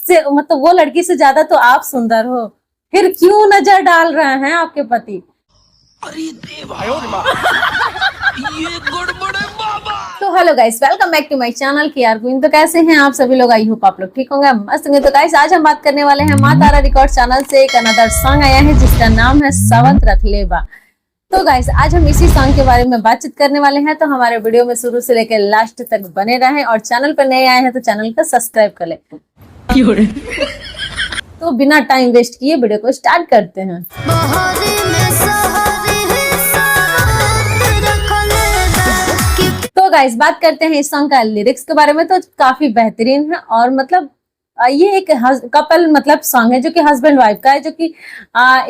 उससे मतलब वो लड़की से ज्यादा तो आप सुंदर हो, फिर क्यों नजर डाल रहे हैं आपके पति? अरे देवा, ये गड़बड़ है बाबा। तो hello guys, welcome back to my channel KR Queen. तो कैसे हैं आप सभी लोग? आई होप आप लोग ठीक होंगे, मस्त होंगे। तो गाइस आज हम बात करने वाले हैं माँ तारा रिकॉर्ड चैनल से एक अनदर सॉन्ग आया है जिसका नाम है सावत रख ले बा। तो गाइस आज हम इसी सॉन्ग के बारे में बातचीत करने वाले हैं, तो हमारे वीडियो में शुरू से लेकर लास्ट तक बने रहें और चैनल पर नए आए हैं तो चैनल को सब्सक्राइब कर ले। तो बिना टाइम वेस्ट किए वीडियो को स्टार्ट करते हैं। तो गाइस बात करते हैं इस सॉन्ग का लिरिक्स के बारे में, तो काफी बेहतरीन है और मतलब ये एक कपल मतलब सॉन्ग है जो कि हस्बैंड वाइफ का है, जो कि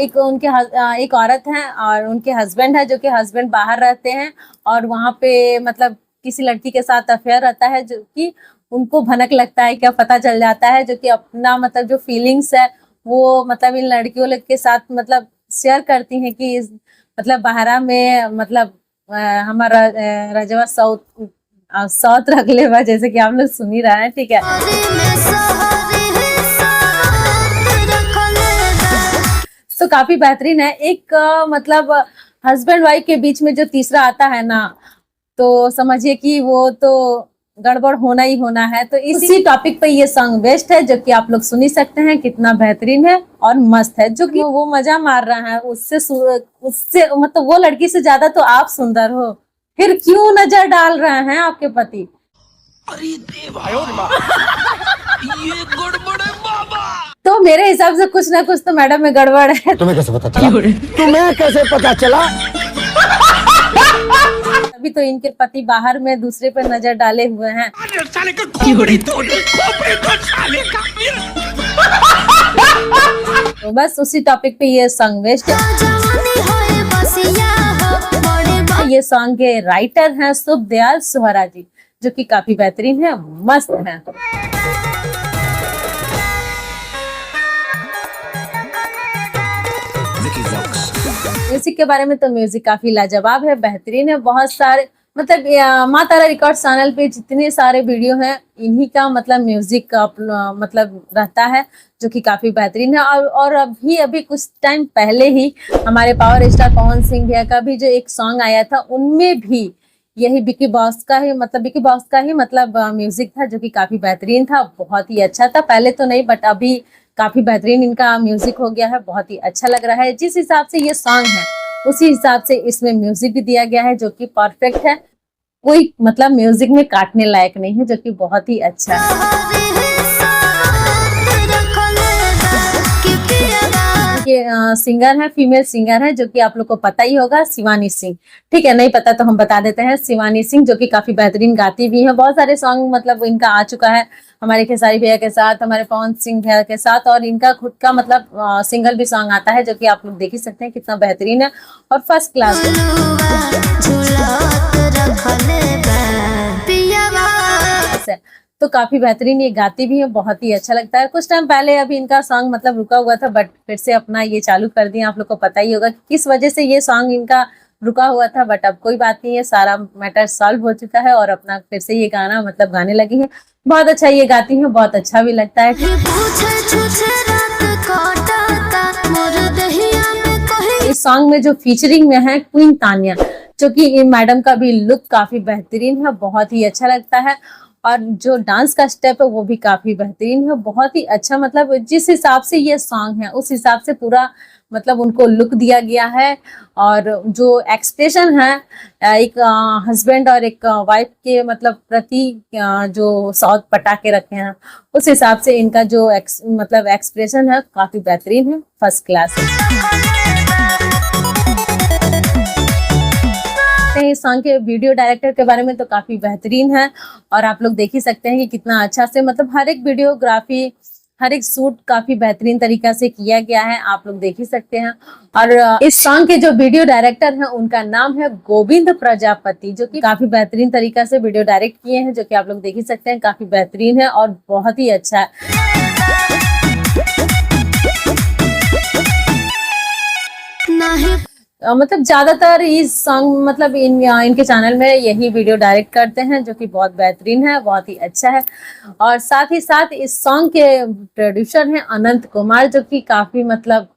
एक औरत है और उनके हस्बैंड है, जो कि हस्बैंड बाहर रहते हैं और वहां पे मतलब किसी लड़की के साथ अफेयर रहता है, जो कि उनको भनक लगता है, क्या पता चल जाता है, जो कि अपना मतलब जो फीलिंग्स है वो मतलब इन लड़कियों के साथ मतलब शेयर करती हैं कि मतलब बाहरा में मतलब हमारा रजवा साउथ रख ले बा, जैसे कि आप लोग सुन ही रहे हैं, ठीक है। तो काफी बेहतरीन है। एक मतलब हस्बैंड वाइफ के बीच में जो तीसरा आता है ना, तो समझिए कि वो तो गड़बड़ होना ही होना है। तो इसी टॉपिक पे ये सॉन्ग बेस्ट है, जो कि आप लोग सुन ही सकते हैं, कितना बेहतरीन है और मस्त है। जो कि वो मजा मार रहा है, उससे मतलब वो लड़की से ज्यादा तो आप सुंदर हो, फिर क्यों नजर डाल रहे हैं आपके पति? अरे देवा, ये गड़बड़ है बाबा। तो मेरे हिसाब से कुछ ना कुछ तो मैडम में गड़बड़ है। तुम्हें कैसे पता चला? तुम्हें कैसे पता चला? अभी तो इनके पति बाहर में दूसरे पर नजर डाले हुए हैं। तो बस उसी टॉपिक पे ये सॉन्ग वेस्ट है। ये सॉन्ग के राइटर हैं शुभ दयाल सुहरा जी, जो कि काफी बेहतरीन है, मस्त है। म्यूजिक के बारे में तो म्यूजिक काफी लाजवाब है, बेहतरीन है। बहुत सारे मतलब माँ तारा रिकॉर्ड चैनल पे जितने सारे वीडियो हैं इन्हीं का मतलब म्यूजिक का मतलब रहता है, जो कि काफी बेहतरीन है। और अभी कुछ टाइम पहले ही हमारे पावर स्टार पवन सिंह भैया का भी जो एक सॉन्ग आया था, उनमें भी यही विकी बॉस का ही मतलब म्यूजिक था, जो कि काफी बेहतरीन था, बहुत ही अच्छा था। पहले तो नहीं बट अभी काफी बेहतरीन इनका म्यूजिक हो गया है, बहुत ही अच्छा लग रहा है। जिस हिसाब से ये सॉन्ग है उसी हिसाब से इसमें म्यूजिक भी दिया गया है, जो कि परफेक्ट है, कोई मतलब म्यूजिक में काटने लायक नहीं है, जो कि बहुत ही अच्छा है। सिंगर है, फीमेल सिंगर है, जो कि आप लोग को पता ही होगा, शिवानी सिंह, ठीक है। नहीं पता तो हम बता देते हैं, शिवानी सिंह, जो कि काफी बेहतरीन गाती भी है। बहुत सारे सॉन्ग मतलब इनका आ चुका है, हमारे खेसारी भैया के साथ, हमारे पवन सिंह भैया के साथ, और इनका खुद का मतलब सिंगल भी सॉन्ग आता है, जो कि आप लोग देख ही सकते हैं, कितना बेहतरीन है और फर्स्ट क्लास है। तो काफी बेहतरीन ये गाती भी है, बहुत ही अच्छा लगता है। कुछ टाइम पहले अभी इनका सॉन्ग मतलब रुका हुआ था, बट फिर से अपना ये चालू कर दिया। आप लोग को पता ही होगा किस वजह से ये सॉन्ग इनका रुका हुआ था, बट अब कोई बात नहीं है, सारा मैटर सॉल्व हो चुका है और अपना फिर से ये गाना मतलब गाने लगी है। बहुत अच्छा ये गाती है, बहुत अच्छा भी लगता है। इस सॉन्ग में जो फीचरिंग में है क्वीन तानिया, जो कि मैडम का भी लुक काफी बेहतरीन है, बहुत ही अच्छा लगता है। और जो डांस का स्टेप है वो भी काफी बेहतरीन है, बहुत ही अच्छा। मतलब जिस हिसाब से ये सॉन्ग है उस हिसाब से पूरा मतलब उनको लुक दिया गया है। और जो एक्सप्रेशन है एक हस्बैंड और एक वाइफ के मतलब प्रति जो साउथ पटा के रखे हैं, उस हिसाब से इनका जो मतलब एक्सप्रेशन है काफी बेहतरीन है, फर्स्ट क्लास है। इस सॉन्ग के वीडियो डायरेक्टर के बारे में तो काफी बेहतरीन है, और आप लोग देख ही सकते हैं कि कितना अच्छा से मतलब हर एक वीडियोग्राफी, हर एक शूट काफी बेहतरीन तरीका से किया गया है, आप लोग देख ही सकते हैं। और इस सॉन्ग के जो वीडियो डायरेक्टर हैं उनका नाम है गोविंद प्रजापति, जो कि काफी बेहतरीन तरीका से वीडियो डायरेक्ट किए हैं, जो कि आप लोग देख ही सकते हैं, काफी बेहतरीन है और बहुत ही अच्छा है। मतलब ज्यादातर इस सॉन्ग मतलब इनके चैनल में यही वीडियो डायरेक्ट करते हैं, जो कि बहुत बेहतरीन है, बहुत ही अच्छा है। और साथ ही साथ इस सॉन्ग के प्रोड्यूसर हैं अनंत कुमार, जो कि काफी मतलब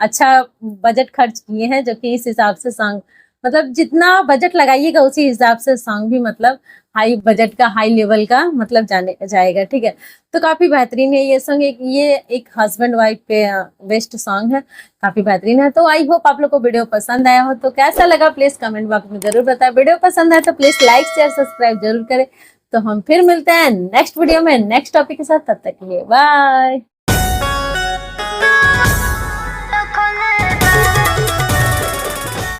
अच्छा बजट खर्च किए हैं, जो कि इस हिसाब से सॉन्ग मतलब जितना बजट लगाइएगा उसी हिसाब से सॉन्ग भी मतलब हाई बजट का, हाई लेवल का मतलब जाने जाएगा। ठीक है, तो काफी बेहतरीन है ये सॉन्ग। ये एक हस्बैंड वाइफ पे बेस्ट सॉन्ग है, काफी बेहतरीन है। तो आई होप आप लोग को वीडियो पसंद आया हो। तो कैसा लगा प्लीज कमेंट बॉक्स में जरूर बताएं। वीडियो पसंद आए तो प्लीज लाइक शेयर सब्सक्राइब जरूर करें। तो हम फिर मिलते हैं नेक्स्ट वीडियो में नेक्स्ट टॉपिक के साथ, तब तक के लिए बाय।